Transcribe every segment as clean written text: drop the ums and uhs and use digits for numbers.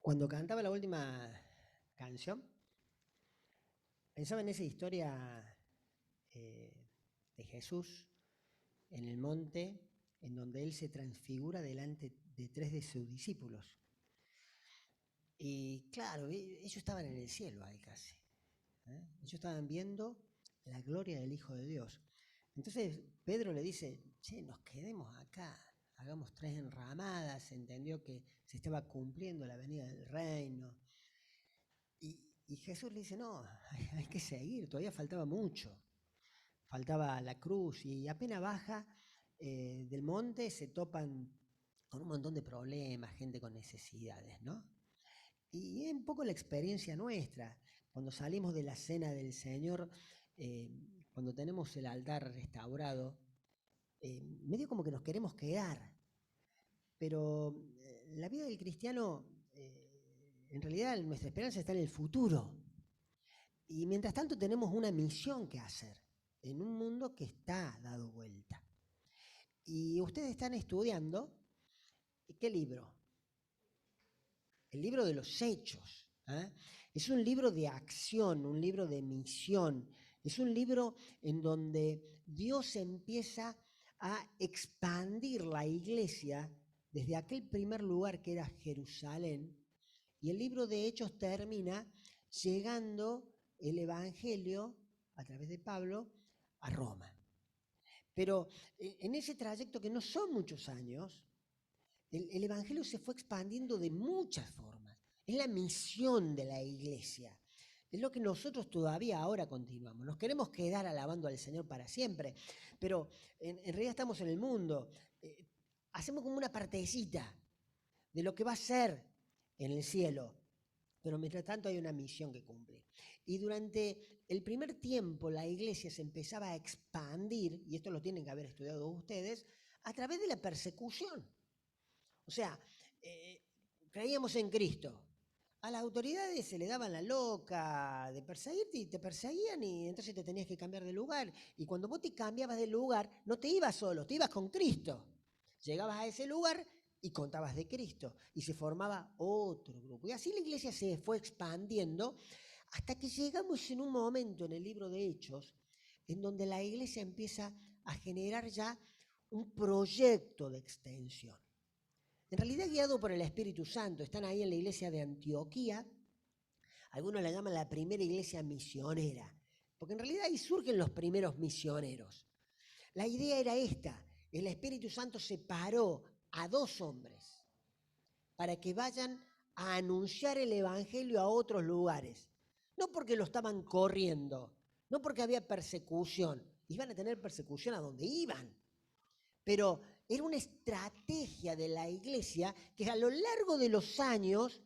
Cuando cantaba la última canción, pensaba en esa historia de Jesús en el monte, en donde él se transfigura delante de 3 de sus discípulos. Y claro, ellos estaban en el cielo ahí casi. Ellos estaban viendo la gloria del Hijo de Dios. Entonces Pedro le dice, che, nos quedemos acá, hagamos 3 enramadas. Entendió que se estaba cumpliendo la venida del reino. Y Jesús le dice, no, hay que seguir, todavía faltaba mucho. Faltaba la cruz y apenas baja del monte se topan con un montón de problemas, gente con necesidades, ¿no? Y es un poco la experiencia nuestra, cuando salimos de la cena del Señor, eh, cuando tenemos el altar restaurado, medio como que nos queremos quedar, pero la vida del cristiano, en realidad nuestra esperanza está en el futuro. Y mientras tanto tenemos una misión que hacer en un mundo que está dado vuelta. Y ustedes están estudiando, ¿qué libro? El libro de los Hechos. Es un libro de acción, un libro de misión. Es un libro en donde Dios empieza a expandir la iglesia desde aquel primer lugar que era Jerusalén. Y el libro de Hechos termina llegando el Evangelio, a través de Pablo, a Roma. Pero en ese trayecto, que no son muchos años, el Evangelio se fue expandiendo de muchas formas. Es la misión de la iglesia. Es lo que nosotros todavía ahora continuamos. Nos queremos quedar alabando al Señor para siempre, pero en realidad estamos en el mundo. Hacemos como una partecita de lo que va a ser en el cielo. Pero mientras tanto hay una misión que cumplir. Y durante el primer tiempo la iglesia se empezaba a expandir, y esto lo tienen que haber estudiado ustedes, a través de la persecución. O sea, creíamos en Cristo. A las autoridades se le daban la loca de perseguirte y te perseguían y entonces te tenías que cambiar de lugar. Y cuando vos te cambiabas de lugar, no te ibas solo, te ibas con Cristo. Llegabas a ese lugar y contabas de Cristo y se formaba otro grupo. Y así la iglesia se fue expandiendo hasta que llegamos en un momento en el libro de Hechos en donde la iglesia empieza a generar ya un proyecto de extensión. En realidad guiado por el Espíritu Santo. Están ahí en la iglesia de Antioquía. Algunos la llaman la primera iglesia misionera, porque en realidad ahí surgen los primeros misioneros. La idea era esta. El Espíritu Santo separó a 2 hombres para que vayan a anunciar el Evangelio a otros lugares. No porque lo estaban corriendo, no porque había persecución. Iban a tener persecución a donde iban. Pero era una estrategia de la iglesia que a lo largo de los años,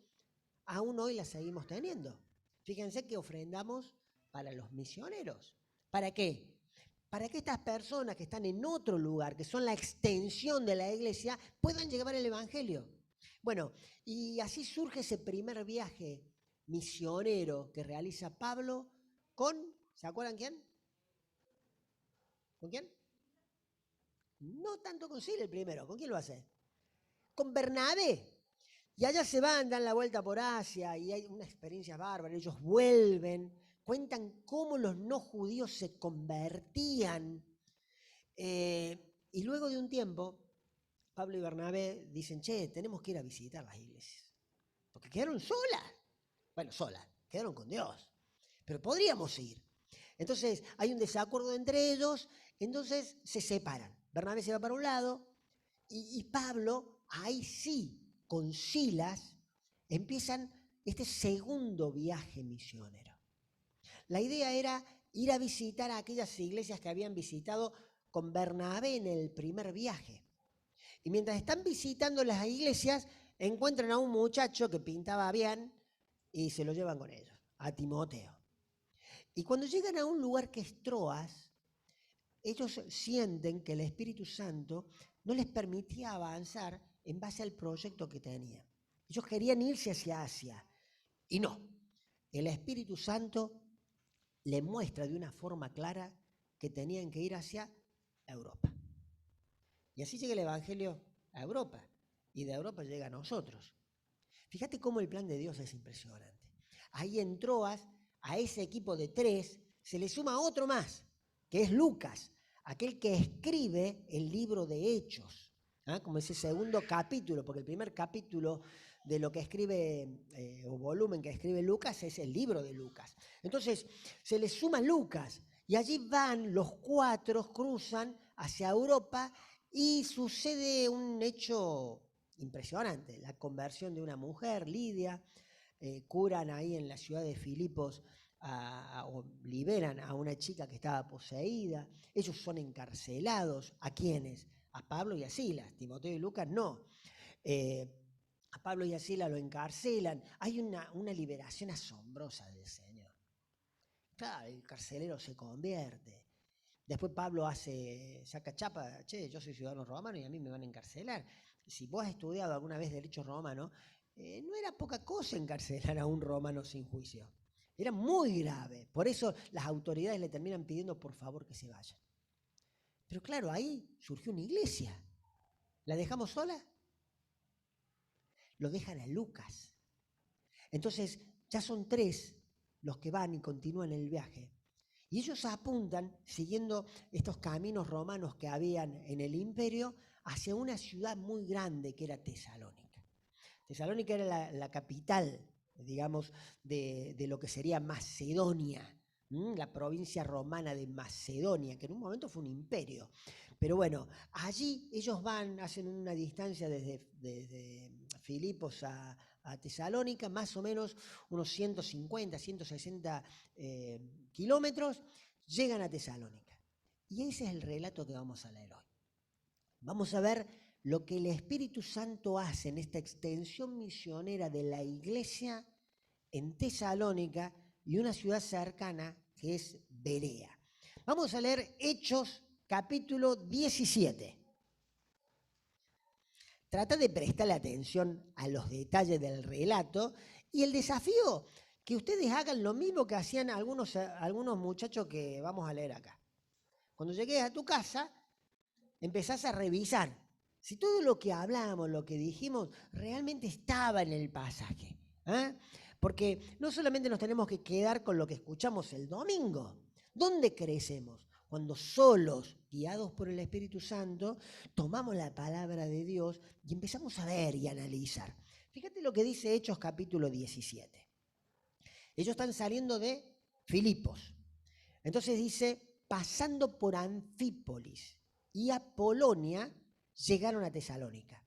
aún hoy la seguimos teniendo. Fíjense que ofrendamos para los misioneros. ¿Para qué? Para que estas personas que están en otro lugar, que son la extensión de la iglesia, puedan llevar el Evangelio. Bueno, y así surge ese primer viaje misionero que realiza Pablo con, ¿se acuerdan quién? ¿Con quién? No tanto con Sila el primero, ¿con quién lo hace? Con Bernabé. Y allá se van, dan la vuelta por Asia y hay una experiencia bárbara. Ellos vuelven, cuentan cómo los no judíos se convertían. Y luego de un tiempo, Pablo y Bernabé dicen, che, tenemos que ir a visitar las iglesias. Porque quedaron solas. Bueno, solas, quedaron con Dios. Pero podríamos ir. Entonces hay un desacuerdo entre ellos, entonces se separan. Bernabé se va para un lado y Pablo, ahí sí, con Silas, empiezan este segundo viaje misionero. La idea era ir a visitar a aquellas iglesias que habían visitado con Bernabé en el primer viaje. Y mientras están visitando las iglesias, encuentran a un muchacho que pintaba bien y se lo llevan con ellos, a Timoteo. Y cuando llegan a un lugar que es Troas, ellos sienten que el Espíritu Santo no les permitía avanzar en base al proyecto que tenían. Ellos querían irse hacia Asia y no. El Espíritu Santo le muestra de una forma clara que tenían que ir hacia Europa. Y así llega el Evangelio a Europa y de Europa llega a nosotros. Fíjate cómo el plan de Dios es impresionante. Ahí en Troas, a ese equipo de 3, se le suma otro más, que es Lucas, aquel que escribe el libro de Hechos, como ese segundo capítulo, porque el primer capítulo de lo que escribe, o volumen que escribe Lucas, es el libro de Lucas. Entonces, se le suma Lucas, y allí van los 4, cruzan hacia Europa, y sucede un hecho impresionante, la conversión de una mujer, Lidia. Curan ahí en la ciudad de Filipos, o liberan a una chica que estaba poseída. Ellos son encarcelados. ¿A quiénes? A Pablo y a Silas. Timoteo y Lucas no. A Pablo y a Silas lo encarcelan. Hay una liberación asombrosa del Señor. Claro, el carcelero se convierte. Después Pablo saca chapa, che, yo soy ciudadano romano y a mí me van a encarcelar. Si vos has estudiado alguna vez derecho romano, no era poca cosa encarcelar a un romano sin juicio. Era muy grave. Por eso las autoridades le terminan pidiendo por favor que se vaya. Pero claro, ahí surgió una iglesia. ¿La dejamos sola? Lo dejan a Lucas. Entonces ya son 3 los que van y continúan el viaje. Y ellos apuntan, siguiendo estos caminos romanos que habían en el imperio, hacia una ciudad muy grande que era Tesalónica. Tesalónica era la capital, digamos, de lo que sería Macedonia, la provincia romana de Macedonia, que en un momento fue un imperio. Pero bueno, allí ellos hacen una distancia desde Filipos a Tesalónica, más o menos unos 150, 160 kilómetros, llegan a Tesalónica. Y ese es el relato que vamos a leer hoy. Vamos a ver lo que el Espíritu Santo hace en esta extensión misionera de la iglesia en Tesalónica y una ciudad cercana que es Berea. Vamos a leer Hechos capítulo 17. Trata de prestarle atención a los detalles del relato y el desafío que ustedes hagan lo mismo que hacían algunos muchachos que vamos a leer acá. Cuando llegues a tu casa, empezás a revisar si todo lo que hablamos, lo que dijimos, realmente estaba en el pasaje. Porque no solamente nos tenemos que quedar con lo que escuchamos el domingo. ¿Dónde crecemos? Cuando solos, guiados por el Espíritu Santo, tomamos la palabra de Dios y empezamos a ver y analizar. Fíjate lo que dice Hechos capítulo 17. Ellos están saliendo de Filipos. Entonces dice, pasando por Anfípolis y Apolonia, llegaron a Tesalónica,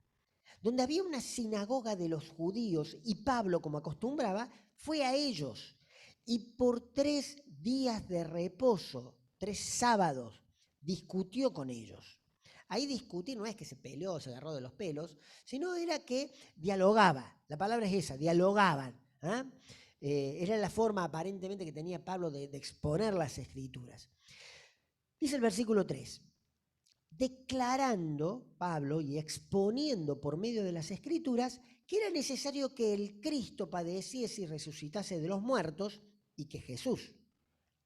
donde había una sinagoga de los judíos, y Pablo, como acostumbraba, fue a ellos. Y por 3 días de reposo, 3 sábados, discutió con ellos. Ahí discutir no es que se peleó, se agarró de los pelos, sino era que dialogaba. La palabra es esa, dialogaban. Era la forma aparentemente que tenía Pablo de exponer las Escrituras. Dice el versículo 3. Declarando Pablo y exponiendo por medio de las Escrituras que era necesario que el Cristo padeciese y resucitase de los muertos, y que Jesús,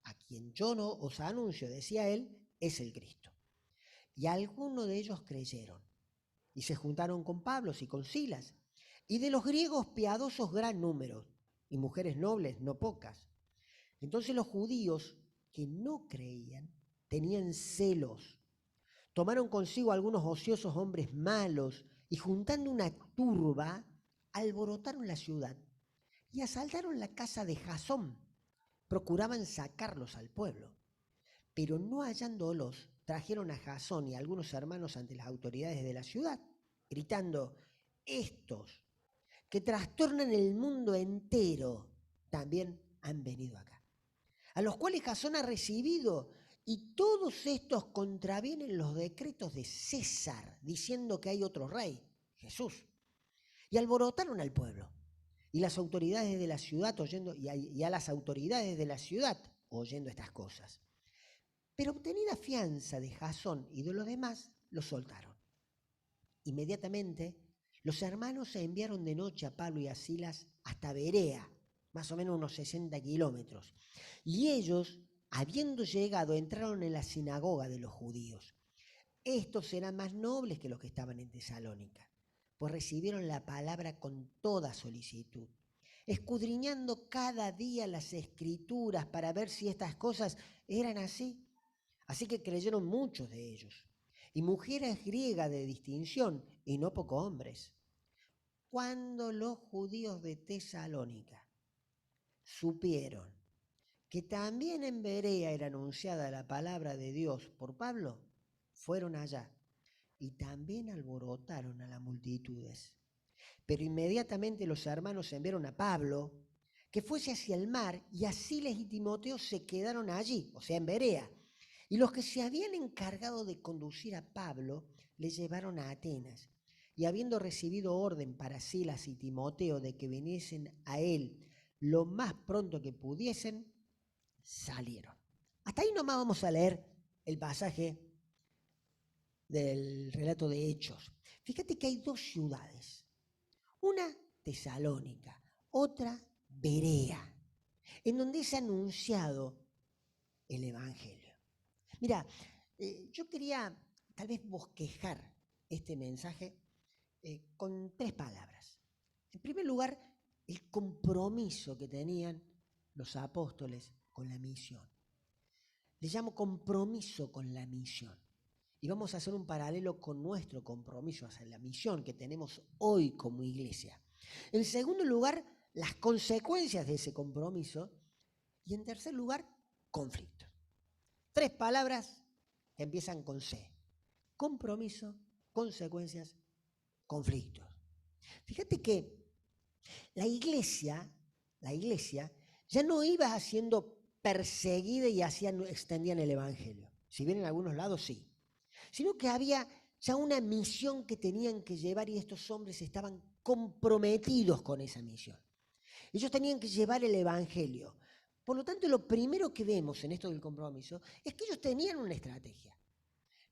a quien yo no os anuncio, decía él, es el Cristo. Y algunos de ellos creyeron y se juntaron con Pablo y con Silas, y de los griegos piadosos gran número, y mujeres nobles no pocas. Entonces los judíos que no creían tenían celos. Tomaron consigo algunos ociosos hombres malos y, juntando una turba, alborotaron la ciudad y asaltaron la casa de Jasón. Procuraban sacarlos al pueblo, pero no hallándolos, trajeron a Jasón y a algunos hermanos ante las autoridades de la ciudad, gritando, estos que trastornan el mundo entero también han venido acá, a los cuales Jasón ha recibido. Y todos estos contravienen los decretos de César, diciendo que hay otro rey, Jesús. Y alborotaron al pueblo. Y las autoridades de la ciudad y a las autoridades de la ciudad oyendo estas cosas. Pero obtenida fianza de Jasón y de los demás, los soltaron. Inmediatamente, los hermanos se enviaron de noche a Pablo y a Silas hasta Berea, más o menos unos 60 kilómetros. Y ellos, habiendo llegado, entraron en la sinagoga de los judíos. Estos eran más nobles que los que estaban en Tesalónica, pues recibieron la palabra con toda solicitud, escudriñando cada día las Escrituras para ver si estas cosas eran así. Así que creyeron muchos de ellos, y mujeres griegas de distinción, y no pocos hombres. Cuando los judíos de Tesalónica supieron que también en Berea era anunciada la palabra de Dios por Pablo, fueron allá y también alborotaron a las multitudes. Pero inmediatamente los hermanos enviaron a Pablo que fuese hacia el mar, y Silas y Timoteo se quedaron allí, o sea, en Berea. Y los que se habían encargado de conducir a Pablo le llevaron a Atenas. Y habiendo recibido orden para Silas y Timoteo de que viniesen a él lo más pronto que pudiesen, salieron. Hasta ahí nomás vamos a leer el pasaje del relato de Hechos. Fíjate que hay dos ciudades, una Tesalónica, otra Berea, en donde es anunciado el Evangelio. Mira, yo quería tal vez bosquejar este mensaje con tres palabras. En primer lugar, el compromiso que tenían los apóstoles con la misión. Le llamo compromiso con la misión. Y vamos a hacer un paralelo con nuestro compromiso hacia la misión que tenemos hoy como iglesia. En segundo lugar, las consecuencias de ese compromiso. Y en tercer lugar, conflicto. Tres palabras que empiezan con C. Compromiso, consecuencias, conflictos. Fíjate que la iglesia ya no iba siendo perseguida y extendían el evangelio. Si bien en algunos lados sí. Sino que había ya una misión que tenían que llevar, y estos hombres estaban comprometidos con esa misión. Ellos tenían que llevar el evangelio. Por lo tanto, lo primero que vemos en esto del compromiso es que ellos tenían una estrategia.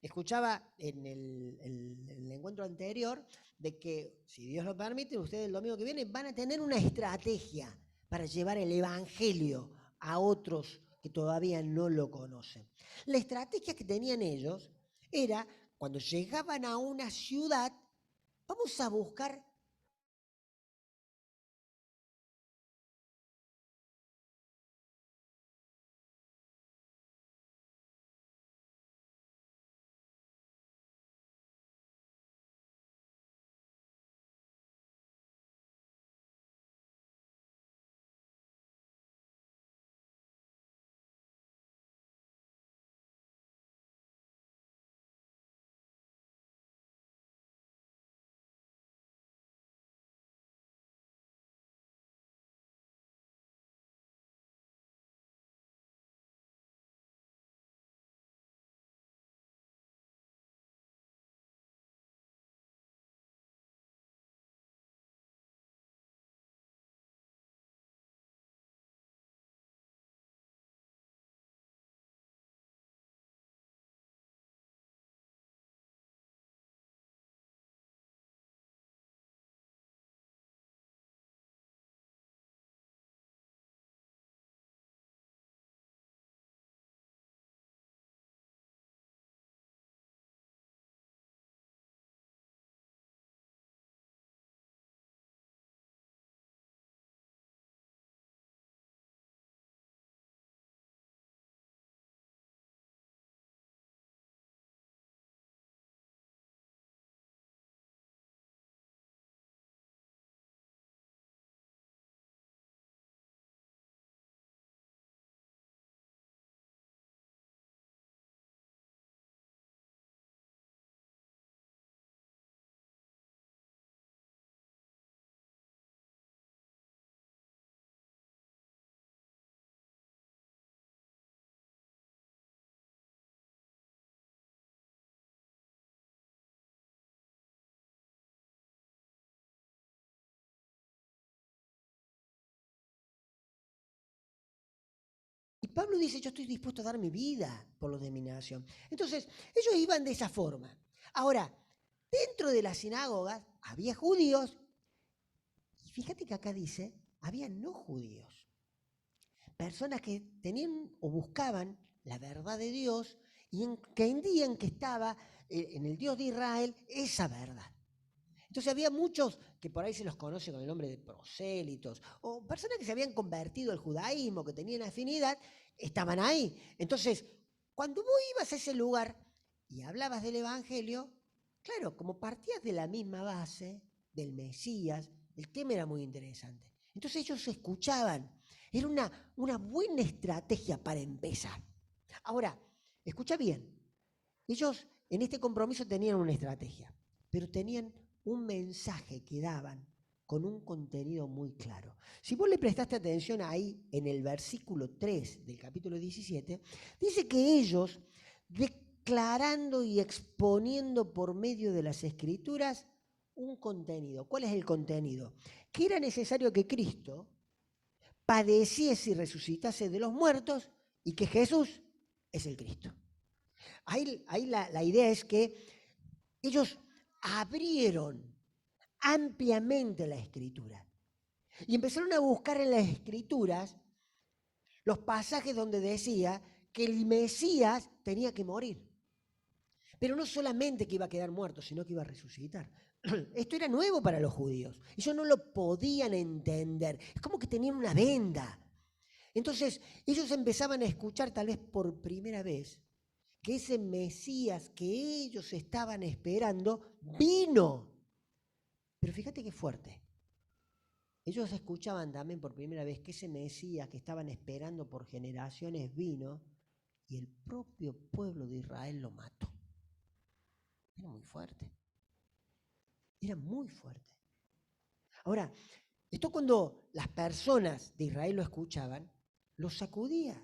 Escuchaba en el encuentro anterior de que, si Dios lo permite, ustedes el domingo que viene van a tener una estrategia para llevar el evangelio a otros que todavía no lo conocen. La estrategia que tenían ellos era, cuando llegaban a una ciudad, vamos a buscar Y Pablo dice, yo estoy dispuesto a dar mi vida por los de mi nación. Entonces, ellos iban de esa forma. Ahora, dentro de las sinagogas había judíos, y fíjate que acá dice, había no judíos. Personas que tenían o buscaban la verdad de Dios y entendían que estaba en el Dios de Israel esa verdad. Entonces había muchos que por ahí se los conoce con el nombre de prosélitos, o personas que se habían convertido al judaísmo, que tenían afinidad, estaban ahí. Entonces, cuando vos ibas a ese lugar y hablabas del Evangelio, claro, como partías de la misma base, del Mesías, el tema era muy interesante. Entonces ellos escuchaban. Era una buena estrategia para empezar. Ahora, escucha bien. Ellos en este compromiso tenían una estrategia, pero tenían un mensaje que daban con un contenido muy claro. Si vos le prestaste atención ahí en el versículo 3 del capítulo 17, dice que ellos, declarando y exponiendo por medio de las Escrituras un contenido. ¿Cuál es el contenido? Que era necesario que Cristo padeciese y resucitase de los muertos y que Jesús es el Cristo. Ahí la idea es que ellos abrieron ampliamente la Escritura y empezaron a buscar en las Escrituras los pasajes donde decía que el Mesías tenía que morir. Pero no solamente que iba a quedar muerto, sino que iba a resucitar. Esto era nuevo para los judíos. Ellos no lo podían entender. Es como que tenían una venda. Entonces, ellos empezaban a escuchar tal vez por primera vez que ese Mesías que ellos estaban esperando vino. Pero fíjate qué fuerte. Ellos escuchaban también por primera vez que ese Mesías que estaban esperando por generaciones vino y el propio pueblo de Israel lo mató. Era muy fuerte. Era muy fuerte. Ahora, esto cuando las personas de Israel lo escuchaban, lo sacudía.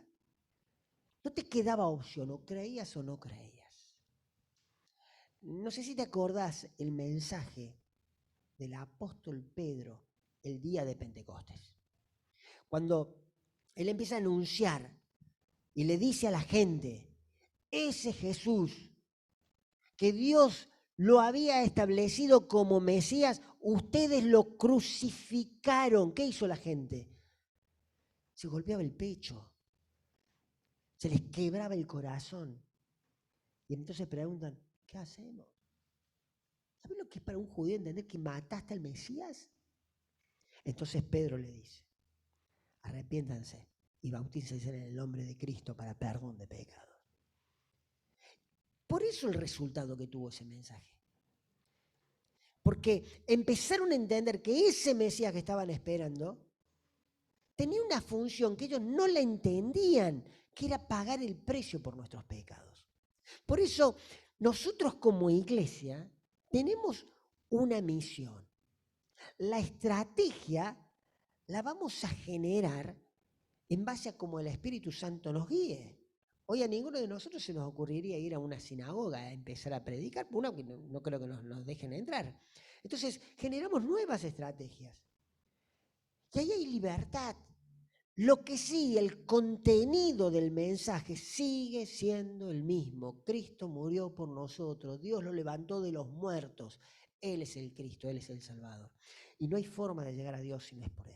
No te quedaba opción, o creías o no creías. No sé si te acordás el mensaje del apóstol Pedro el día de Pentecostés. Cuando él empieza a anunciar y le dice a la gente, ese Jesús que Dios lo había establecido como Mesías, ustedes lo crucificaron. ¿Qué hizo la gente? Se golpeaba el pecho, se les quebraba el corazón. Y entonces preguntan, ¿qué hacemos? ¿Sabes lo que es para un judío entender que mataste al Mesías? Entonces Pedro le dice, arrepiéntanse y bautícense en el nombre de Cristo para perdón de pecados. Por eso el resultado que tuvo ese mensaje. Porque empezaron a entender que ese Mesías que estaban esperando tenía una función que ellos no la entendían, que era pagar el precio por nuestros pecados. Por eso nosotros como iglesia tenemos una misión. La estrategia la vamos a generar en base a cómo el Espíritu Santo nos guíe. Hoy a ninguno de nosotros se nos ocurriría ir a una sinagoga a empezar a predicar, uno que no creo que nos dejen entrar. Entonces generamos nuevas estrategias. Y ahí hay libertad. Lo que sí, el contenido del mensaje sigue siendo el mismo. Cristo murió por nosotros, Dios lo levantó de los muertos. Él es el Cristo, Él es el Salvador. Y no hay forma de llegar a Dios si no es por Él.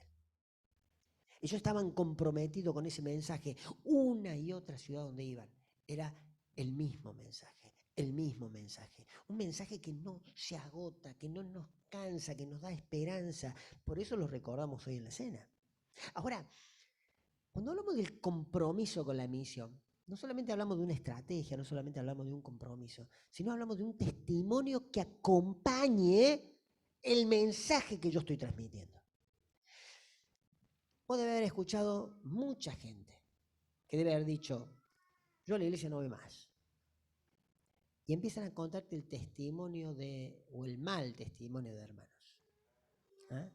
Ellos estaban comprometidos con ese mensaje. Una y otra ciudad donde iban era el mismo mensaje, el mismo mensaje. Un mensaje que no se agota, que no nos cansa, que nos da esperanza. Por eso lo recordamos hoy en la cena. Ahora, cuando hablamos del compromiso con la misión, no solamente hablamos de una estrategia, no solamente hablamos de un compromiso, sino hablamos de un testimonio que acompañe el mensaje que yo estoy transmitiendo. Vos debe haber escuchado mucha gente que debe haber dicho, yo a la iglesia no voy más. Y empiezan a contarte el testimonio o el mal testimonio de hermanos. ¿Eh?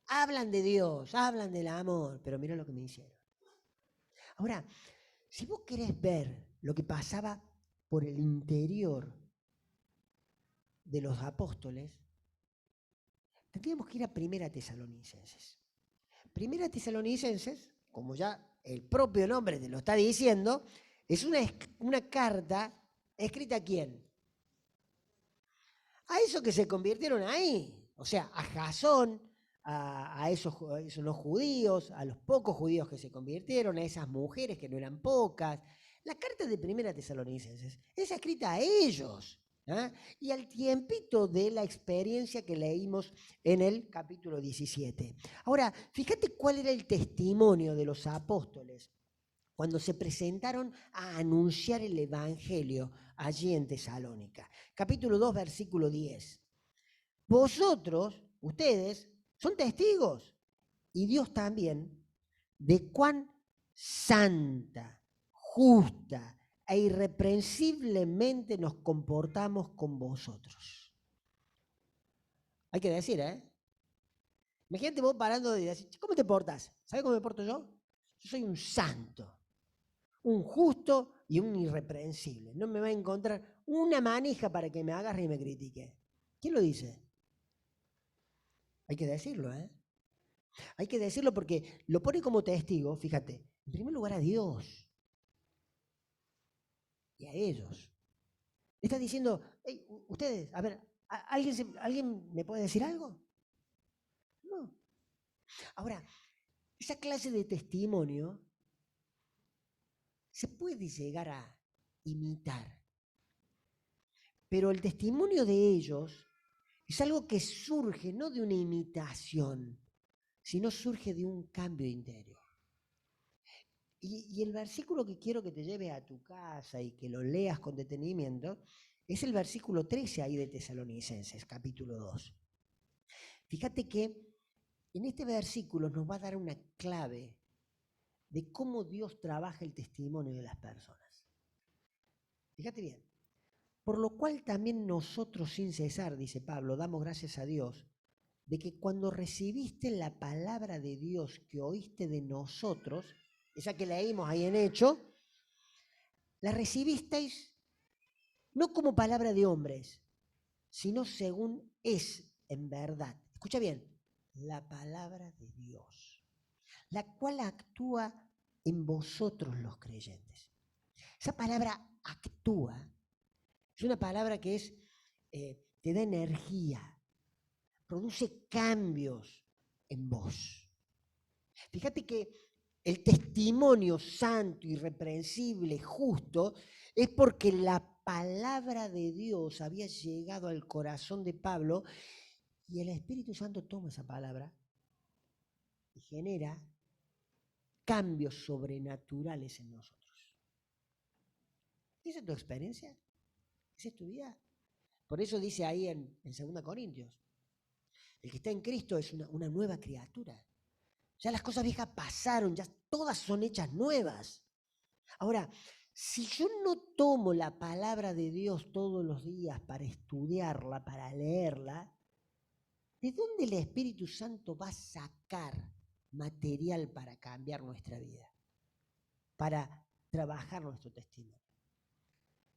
Hablan de Dios, hablan del amor, pero mira lo que me hicieron. Ahora, si vos querés ver lo que pasaba por el interior de los apóstoles, tendríamos que ir a Primera Tesalonicenses. Primera Tesalonicenses, como ya el propio nombre te lo está diciendo, es una carta escrita ¿a quién? A esos que se convirtieron ahí, o sea, a Jasón, a esos los judíos, a los pocos judíos que se convirtieron, a esas mujeres que no eran pocas. La carta de Primera Tesalonicenses es escrita a ellos. ¿Ah? Y al tiempito de la experiencia que leímos en el capítulo 17. Ahora, fíjate cuál era el testimonio de los apóstoles cuando se presentaron a anunciar el Evangelio allí en Tesalónica. Capítulo 2, versículo 10. Vosotros, ustedes, son testigos, y Dios también, de cuán santa, justa e irreprensiblemente nos comportamos con vosotros. Hay que decir, ¿eh? Imagínate vos parando de decir, ¿cómo te portas? ¿Sabes cómo me porto yo? Yo soy un santo, un justo y un irreprensible. No me va a encontrar una manija para que me agarre y me critique. ¿Quién lo dice? Hay que decirlo, ¿eh? Hay que decirlo porque lo pone como testigo, fíjate, en primer lugar a Dios y a ellos. Está diciendo, hey, ustedes, a ver, ¿alguien me puede decir algo? No. Ahora, esa clase de testimonio se puede llegar a imitar, pero el testimonio de ellos es algo que surge no de una imitación, sino surge de un cambio interior. Y el versículo que quiero que te lleve a tu casa y que lo leas con detenimiento es el versículo 13 ahí de Tesalonicenses, capítulo 2. Fíjate que en este versículo nos va a dar una clave de cómo Dios trabaja el testimonio de las personas. Fíjate bien. Por lo cual también nosotros sin cesar, dice Pablo, damos gracias a Dios de que cuando recibiste la palabra de Dios que oíste de nosotros, esa que leímos ahí en Hecho, la recibisteis no como palabra de hombres, sino según es en verdad. Escucha bien, la palabra de Dios, la cual actúa en vosotros los creyentes. Esa palabra actúa es una palabra que te da energía, produce cambios en vos. Fíjate que el testimonio santo, irreprensible, justo, es porque la palabra de Dios había llegado al corazón de Pablo y el Espíritu Santo toma esa palabra y genera cambios sobrenaturales en nosotros. ¿Esa es tu experiencia? ¿Esa es tu vida? Por eso dice ahí en 2 Corintios, el que está en Cristo es una nueva criatura. Ya las cosas viejas pasaron, ya todas son hechas nuevas. Ahora, si yo no tomo la palabra de Dios todos los días para estudiarla, para leerla, ¿de dónde el Espíritu Santo va a sacar material para cambiar nuestra vida? Para trabajar nuestro testimonio.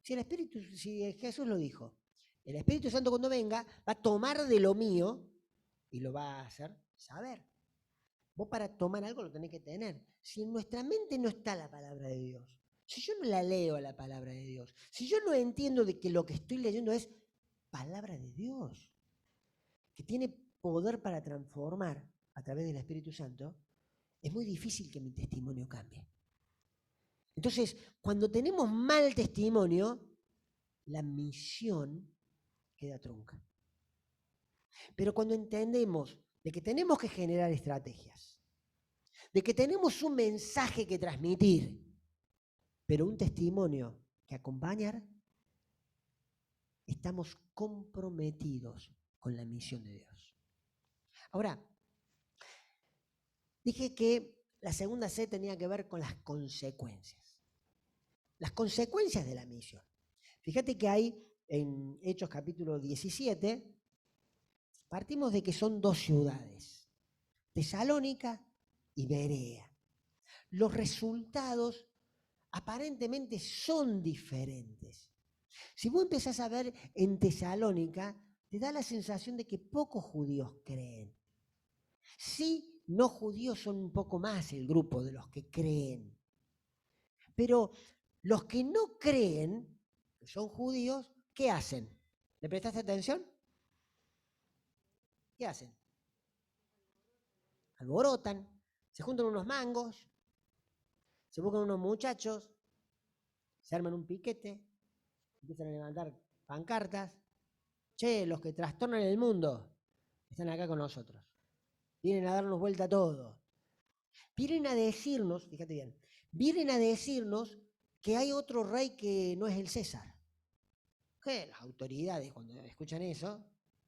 Si Jesús lo dijo, el Espíritu Santo cuando venga va a tomar de lo mío y lo va a hacer saber. Vos para tomar algo lo tenés que tener. Si en nuestra mente no está la palabra de Dios, si yo no la leo la palabra de Dios, si yo no entiendo de que lo que estoy leyendo es palabra de Dios, que tiene poder para transformar a través del Espíritu Santo, es muy difícil que mi testimonio cambie. Entonces, cuando tenemos mal testimonio, la misión queda trunca. Pero cuando entendemos de que tenemos que generar estrategias, de que tenemos un mensaje que transmitir, pero un testimonio que acompañar, estamos comprometidos con la misión de Dios. Ahora, dije que la segunda C tenía que ver con las consecuencias. Las consecuencias de la misión. Fíjate que hay en Hechos capítulo 17, partimos de que son dos ciudades, Tesalónica y Berea. Los resultados aparentemente son diferentes. Si vos empezás a ver en Tesalónica, te da la sensación de que pocos judíos creen. Sí, no judíos son un poco más el grupo de los que creen. Pero los que no creen, que son judíos, ¿qué hacen? ¿Le prestaste atención? ¿Qué hacen? Alborotan, se juntan unos mangos, se buscan unos muchachos, se arman un piquete, empiezan a levantar pancartas. Che, los que trastornan el mundo están acá con nosotros. Vienen a darnos vuelta a todo. Vienen a decirnos, fíjate bien, vienen a decirnos que hay otro rey que no es el César. ¿Qué? Las autoridades cuando escuchan eso,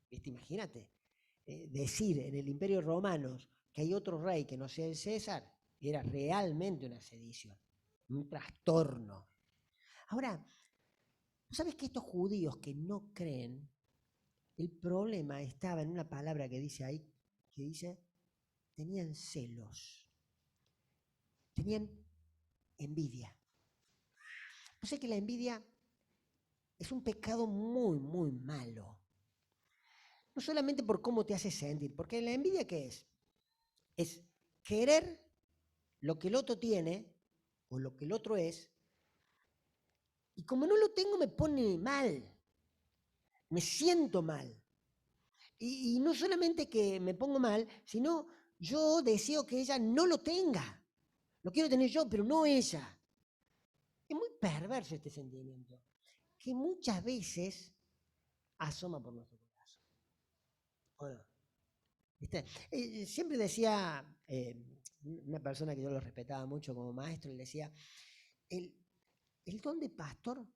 ¿viste? Imagínate, decir en el Imperio Romano que hay otro rey que no sea el César, era realmente una sedición, un trastorno. Ahora, ¿sabes que estos judíos que no creen, el problema estaba en una palabra que dice ahí, que dice, tenían celos, tenían envidia? No sé que la envidia es un pecado muy, muy malo. No solamente por cómo te hace sentir, porque la envidia, ¿qué es? Es querer lo que el otro tiene o lo que el otro es, y como no lo tengo me pone mal, me siento mal. Y no solamente que me pongo mal, sino yo deseo que ella no lo tenga. Lo quiero tener yo, pero no ella. Es muy perverso este sentimiento, que muchas veces asoma por nuestro corazón. ¿O no? ¿Viste? Siempre decía, una persona que yo lo respetaba mucho como maestro, le decía, el, el don de pastor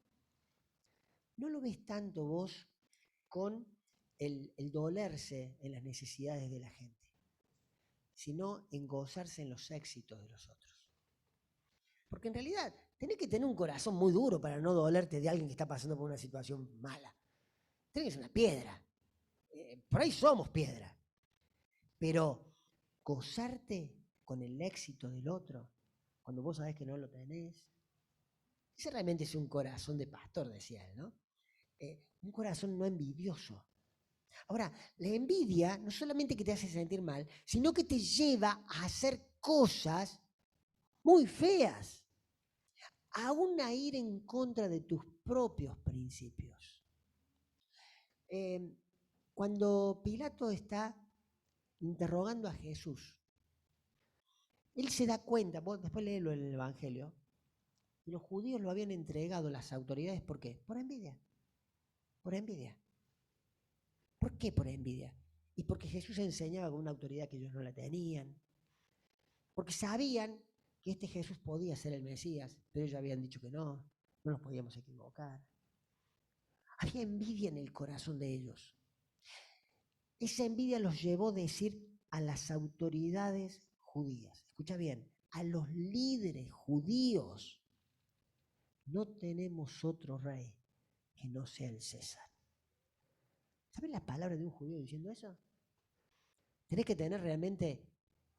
no lo ves tanto vos con el dolerse en las necesidades de la gente, sino en gozarse en los éxitos de los otros. Porque en realidad tenés que tener un corazón muy duro para no dolerte de alguien que está pasando por una situación mala. Tenés que ser una piedra. Por ahí somos piedra. Pero gozarte con el éxito del otro, cuando vos sabés que no lo tenés, ese realmente es un corazón de pastor, decía él, ¿no? Un corazón no envidioso. Ahora, la envidia no solamente que te hace sentir mal, sino que te lleva a hacer cosas muy feas, aún a ir en contra de tus propios principios. Cuando Pilato está interrogando a Jesús, él se da cuenta, vos después léelo en el Evangelio, que los judíos lo habían entregado a las autoridades, ¿por qué? Por envidia. Por envidia. ¿Por qué por envidia? Y porque Jesús enseñaba con una autoridad que ellos no la tenían. Porque sabían que este Jesús podía ser el Mesías, pero ellos habían dicho que no, no nos podíamos equivocar. Había envidia en el corazón de ellos. Esa envidia los llevó a decir a las autoridades judías, escucha bien, a los líderes judíos, no tenemos otro rey que no sea el César. ¿Sabes la palabra de un judío diciendo eso? Tenés que tener realmente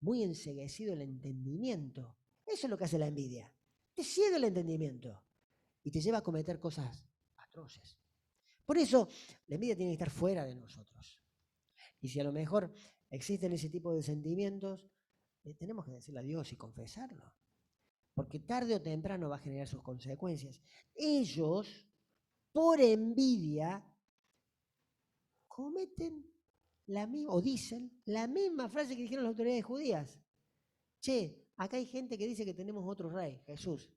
muy enceguecido el entendimiento. Eso es lo que hace la envidia. Te ciega el entendimiento y te lleva a cometer cosas atroces. Por eso, la envidia tiene que estar fuera de nosotros. Y si a lo mejor existen ese tipo de sentimientos, tenemos que decirle a Dios y confesarlo. Porque tarde o temprano va a generar sus consecuencias. Ellos, por envidia, cometen la misma, o dicen la misma frase que dijeron las autoridades judías. Che, acá hay gente que dice que tenemos otro rey, Jesús,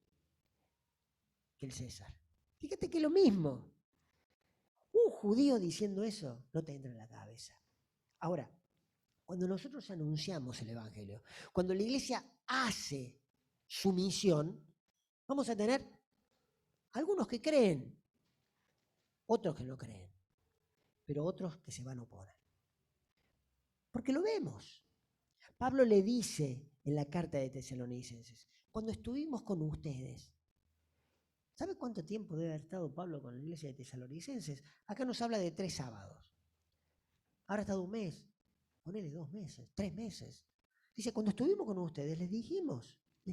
que el César. Fíjate que es lo mismo. Un judío diciendo eso no te entra en la cabeza. Ahora, cuando nosotros anunciamos el Evangelio, cuando la iglesia hace su misión, vamos a tener algunos que creen, otros que no creen, pero otros que se van a oponer. Porque lo vemos. Pablo le dice en la carta de Tesalonicenses, cuando estuvimos con ustedes, ¿sabe cuánto tiempo debe haber estado Pablo con la iglesia de Tesalonicenses? Acá nos habla de 3 sábados. Ahora ha estado un mes, ponele 2 meses, 3 meses. Dice, cuando estuvimos con ustedes les dijimos que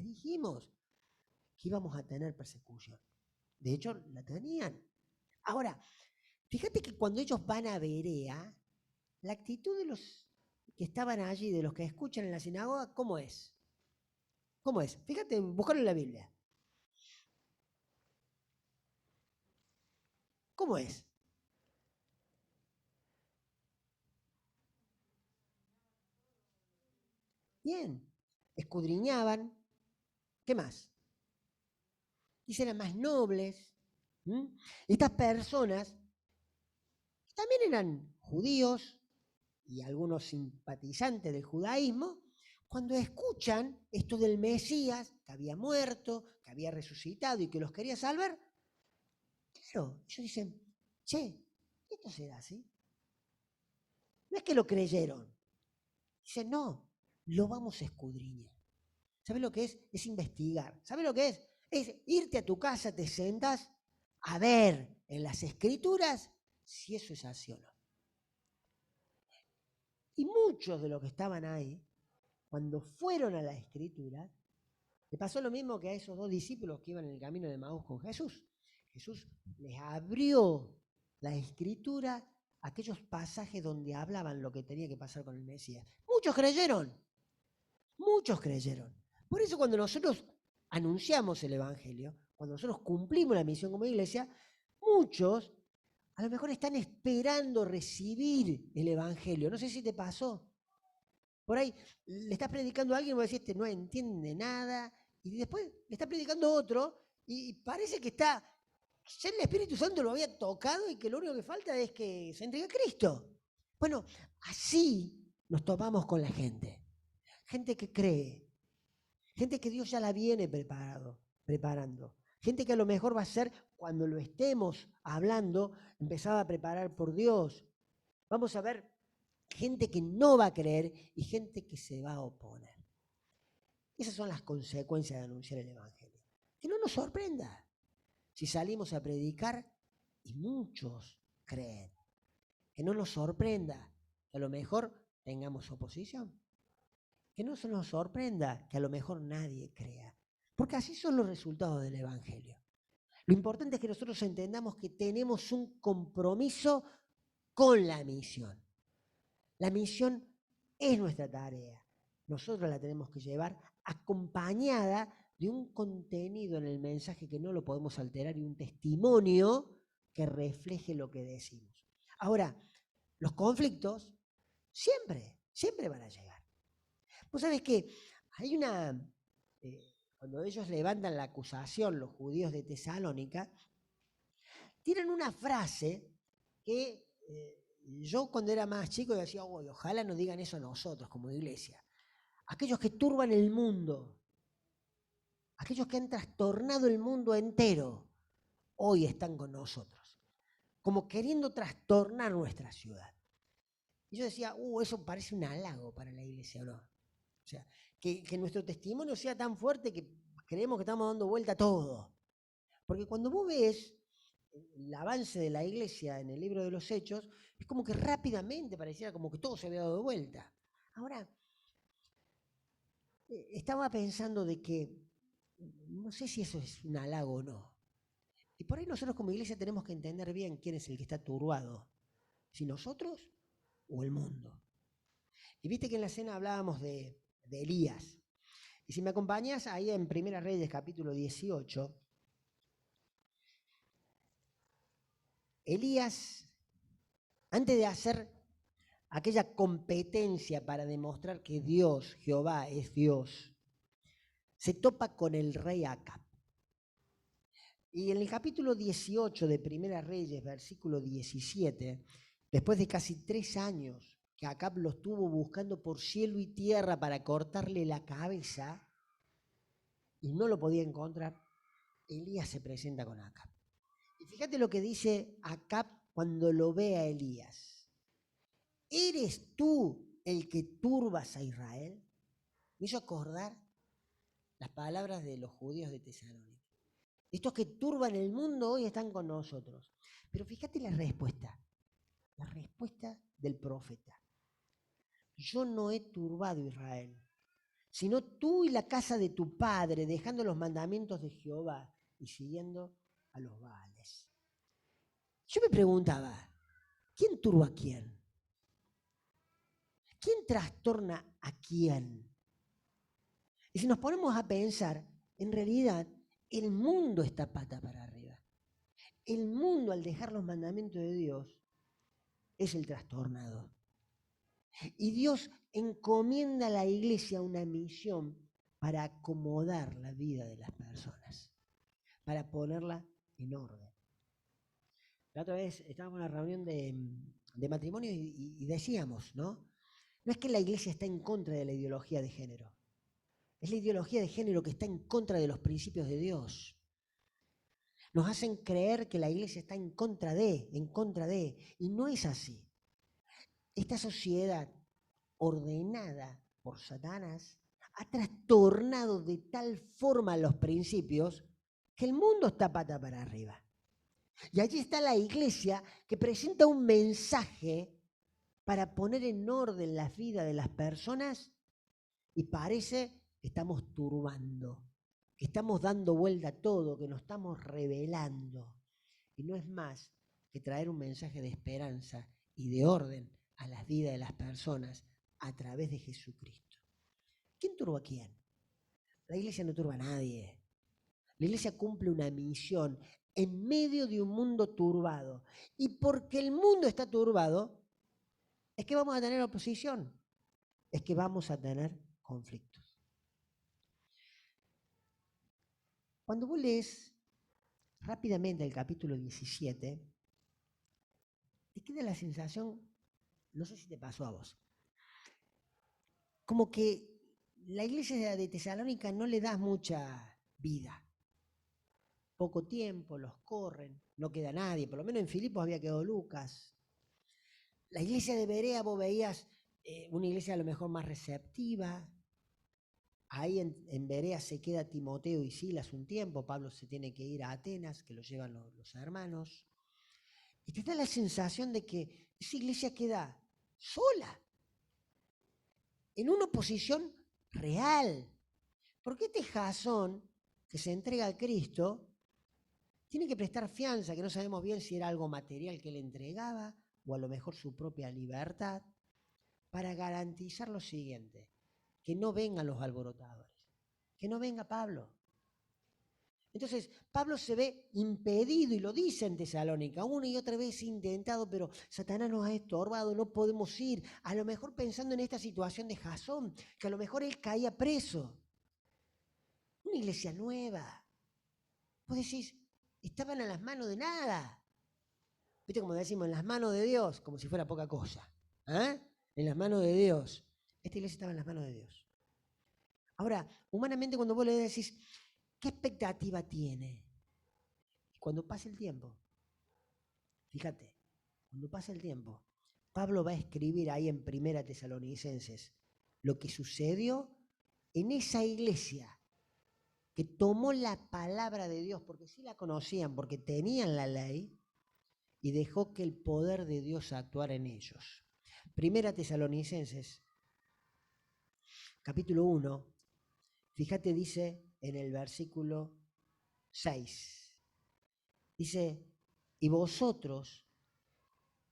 íbamos a tener persecución. De hecho, la tenían. Ahora, fíjate que cuando ellos van a Berea, la actitud de los que estaban allí, de los que escuchan en la sinagoga, ¿cómo es? ¿Cómo es? Fíjate, buscarlo en la Biblia. ¿Cómo es? Bien. Escudriñaban. ¿Qué más? Dice, eran más nobles. ¿Mm? Estas personas también eran judíos y algunos simpatizantes del judaísmo, cuando escuchan esto del Mesías, que había muerto, que había resucitado y que los quería salvar, claro, ellos dicen, che, ¿esto será así? No es que lo creyeron. Dicen, no, lo vamos a escudriñar. ¿Sabes lo que es? Es investigar. ¿Sabes lo que es? Es irte a tu casa, te sentas a ver en las escrituras si eso es así o no. Y muchos de los que estaban ahí, cuando fueron a la escritura, le pasó lo mismo que a esos 2 discípulos que iban en el camino de Maús con Jesús. Jesús les abrió la escritura, aquellos pasajes donde hablaban lo que tenía que pasar con el Mesías. Muchos creyeron, muchos creyeron. Por eso cuando nosotros anunciamos el Evangelio, cuando nosotros cumplimos la misión como iglesia, muchos a lo mejor están esperando recibir el Evangelio. No sé si te pasó. Por ahí le estás predicando a alguien y vos decís, este no entiende nada, y después le está predicando otro y parece que está, ya el Espíritu Santo lo había tocado y que lo único que falta es que se entregue a Cristo. Bueno, así nos topamos con la gente. Gente que cree, gente que Dios ya la viene preparando. Gente que a lo mejor va a ser, cuando lo estemos hablando, empezada a preparar por Dios. Vamos a ver gente que no va a creer y gente que se va a oponer. Esas son las consecuencias de anunciar el Evangelio. Que no nos sorprenda si salimos a predicar y muchos creen. Que no nos sorprenda que a lo mejor tengamos oposición. Que no se nos sorprenda que a lo mejor nadie crea. Porque así son los resultados del Evangelio. Lo importante es que nosotros entendamos que tenemos un compromiso con la misión. La misión es nuestra tarea. Nosotros la tenemos que llevar acompañada de un contenido en el mensaje que no lo podemos alterar y un testimonio que refleje lo que decimos. Ahora, los conflictos siempre van a llegar. Vos sabés que hay cuando ellos levantan la acusación, los judíos de Tesalónica, tienen una frase que yo cuando era más chico decía, ojalá nos digan eso a nosotros como iglesia. Aquellos que turban el mundo, aquellos que han trastornado el mundo entero, hoy están con nosotros, como queriendo trastornar nuestra ciudad. Y yo decía, eso parece un halago para la iglesia, ¿o no? O sea, que nuestro testimonio sea tan fuerte que creemos que estamos dando vuelta a todo. Porque cuando vos ves el avance de la iglesia en el libro de los Hechos, es como que rápidamente pareciera como que todo se había dado vuelta. Ahora, estaba pensando de que no sé si eso es un halago o no. Y por ahí nosotros como iglesia tenemos que entender bien quién es el que está turbado. Si nosotros o el mundo. Y viste que en la cena hablábamos de Elías. Y si me acompañas ahí en Primera Reyes capítulo 18, Elías, antes de hacer aquella competencia para demostrar que Dios, Jehová, es Dios, se topa con el rey Acab. Y en el capítulo 18 de Primera Reyes, versículo 17, después de casi 3 años que Acab lo estuvo buscando por cielo y tierra para cortarle la cabeza y no lo podía encontrar, Elías se presenta con Acab. Y fíjate lo que dice Acab cuando lo ve a Elías. ¿Eres tú el que turbas a Israel? Me hizo acordar las palabras de los judíos de Tesalónica. Estos que turban el mundo hoy están con nosotros. Pero fíjate la respuesta del profeta. Yo no he turbado Israel, sino tú y la casa de tu padre, dejando los mandamientos de Jehová y siguiendo a los Baales. Yo me preguntaba, ¿quién turba a quién? ¿Quién trastorna a quién? Y si nos ponemos a pensar, en realidad el mundo está pata para arriba. El mundo, al dejar los mandamientos de Dios, es el trastornado. Y Dios encomienda a la iglesia una misión para acomodar la vida de las personas, para ponerla en orden. La otra vez estábamos en una reunión de matrimonio y decíamos, ¿no? No es que la iglesia está en contra de la ideología de género. Es la ideología de género que está en contra de los principios de Dios. Nos hacen creer que la iglesia está en contra de, y no es así. Esta sociedad ordenada por Satanás ha trastornado de tal forma los principios que el mundo está pata para arriba. Y allí está la iglesia que presenta un mensaje para poner en orden la vida de las personas y parece que estamos turbando, que estamos dando vuelta a todo, que nos estamos rebelando. Y no es más que traer un mensaje de esperanza y de orden a las vidas de las personas a través de Jesucristo. ¿Quién turba a quién? La iglesia no turba a nadie. La iglesia cumple una misión en medio de un mundo turbado. Y porque el mundo está turbado, es que vamos a tener oposición, es que vamos a tener conflictos. Cuando vos lees rápidamente el capítulo 17, te queda la sensación, no sé si te pasó a vos, como que la iglesia de Tesalónica no le da mucha vida. Poco tiempo, los corren, no queda nadie, por lo menos en Filipos había quedado Lucas. La iglesia de Berea vos veías una iglesia a lo mejor más receptiva. Ahí en Berea se queda Timoteo y Silas un tiempo, Pablo se tiene que ir a Atenas, que lo llevan los hermanos. Y te da la sensación de que esa iglesia queda sola, en una oposición real. Porque este Jasón, que se entrega a Cristo, tiene que prestar fianza, que no sabemos bien si era algo material que le entregaba o a lo mejor su propia libertad, para garantizar lo siguiente, que no vengan los alborotadores, que no venga Pablo. Entonces, Pablo se ve impedido, y lo dice en Tesalónica, una y otra vez intentado, pero Satanás nos ha estorbado, no podemos ir. A lo mejor pensando en esta situación de Jasón, que a lo mejor él caía preso. Una iglesia nueva. Vos decís, estaban a las manos de nada. ¿Viste como decimos, en las manos de Dios? Como si fuera poca cosa. ¿Eh? En las manos de Dios. Esta iglesia estaba en las manos de Dios. Ahora, humanamente cuando vos le decís, ¿qué expectativa tiene? Cuando pase el tiempo, fíjate, cuando pase el tiempo, Pablo va a escribir ahí en Primera Tesalonicenses lo que sucedió en esa iglesia que tomó la palabra de Dios, porque sí la conocían, porque tenían la ley, y dejó que el poder de Dios actuara en ellos. Primera Tesalonicenses, capítulo 1, fíjate, dice en el versículo 6, dice, y vosotros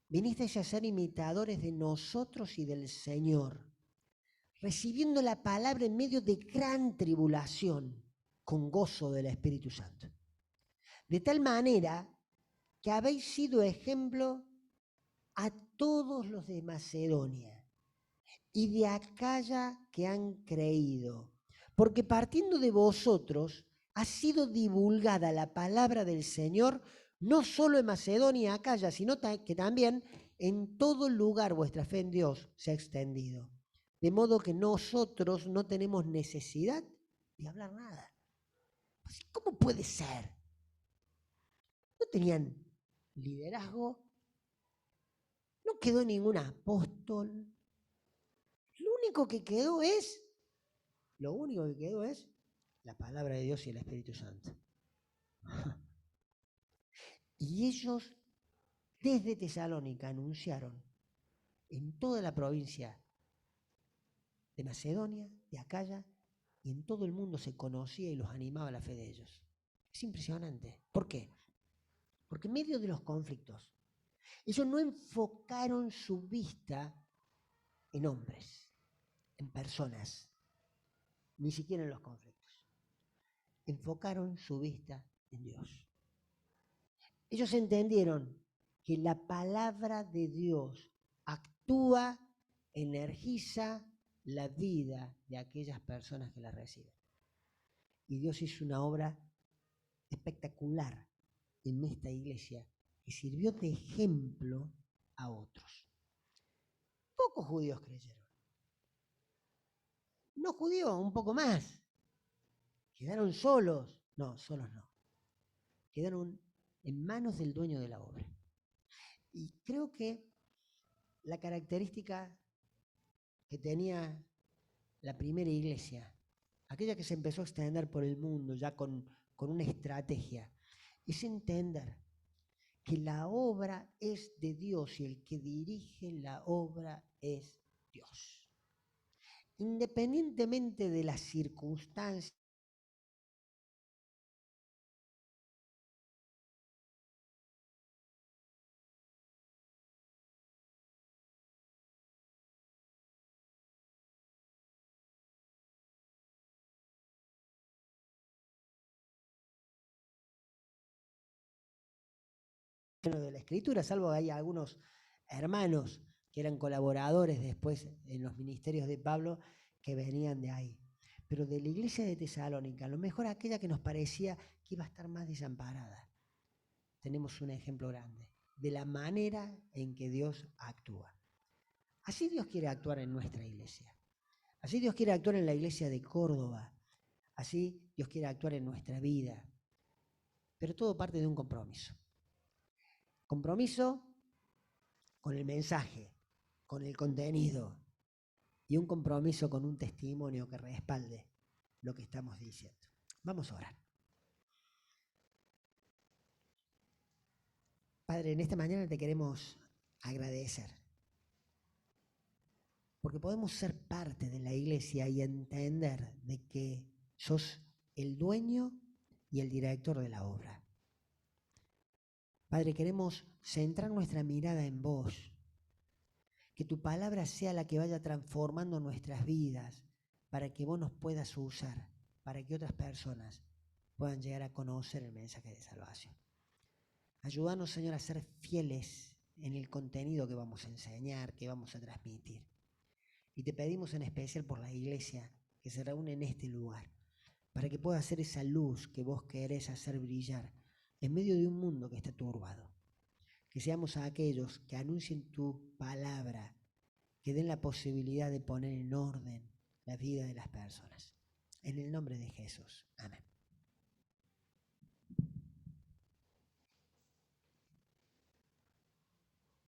vinisteis a ser imitadores de nosotros y del Señor, recibiendo la palabra en medio de gran tribulación, con gozo del Espíritu Santo. De tal manera que habéis sido ejemplo a todos los de Macedonia y de Acaya que han creído, porque partiendo de vosotros ha sido divulgada la palabra del Señor, no solo en Macedonia y Acaya, sino que también en todo lugar vuestra fe en Dios se ha extendido. De modo que nosotros no tenemos necesidad de hablar nada. ¿Cómo puede ser? No tenían liderazgo, no quedó ningún apóstol. Lo único que quedó es la palabra de Dios y el Espíritu Santo. Y ellos desde Tesalónica anunciaron en toda la provincia de Macedonia, de Acaya, y en todo el mundo se conocía y los animaba la fe de ellos. Es impresionante. ¿Por qué? Porque en medio de los conflictos, ellos no enfocaron su vista en hombres, en personas, ni siquiera en los conflictos. Enfocaron su vista en Dios. Ellos entendieron que la palabra de Dios actúa, energiza la vida de aquellas personas que la reciben. Y Dios hizo una obra espectacular en esta iglesia que sirvió de ejemplo a otros. Pocos judíos creyeron. No judíos, un poco más. Quedaron solos. No, solos no. Quedaron en manos del dueño de la obra. Y creo que la característica que tenía la primera iglesia, aquella que se empezó a extender por el mundo ya con una estrategia, es entender que la obra es de Dios y el que dirige la obra es Dios. Independientemente de las circunstancias, de la Escritura, salvo hay algunos hermanos que eran colaboradores después en los ministerios de Pablo que venían de ahí. Pero de la iglesia de Tesalónica, a lo mejor aquella que nos parecía que iba a estar más desamparada, tenemos un ejemplo grande de la manera en que Dios actúa. Así Dios quiere actuar en nuestra iglesia. Así Dios quiere actuar en la iglesia de Córdoba. Así Dios quiere actuar en nuestra vida. Pero todo parte de un compromiso. Compromiso con el mensaje, con el contenido y un compromiso con un testimonio que respalde lo que estamos diciendo. Vamos a orar. Padre, en esta mañana te queremos agradecer porque podemos ser parte de la iglesia y entender de que sos el dueño y el director de la obra. Padre, queremos centrar nuestra mirada en vos, que tu palabra sea la que vaya transformando nuestras vidas para que vos nos puedas usar, para que otras personas puedan llegar a conocer el mensaje de salvación. Ayúdanos, Señor, a ser fieles en el contenido que vamos a enseñar, que vamos a transmitir. Y te pedimos en especial por la iglesia que se reúne en este lugar, para que pueda ser esa luz que vos querés hacer brillar en medio de un mundo que está turbado. Que seamos aquellos que anuncien tu palabra, que den la posibilidad de poner en orden la vida de las personas. En el nombre de Jesús. Amén.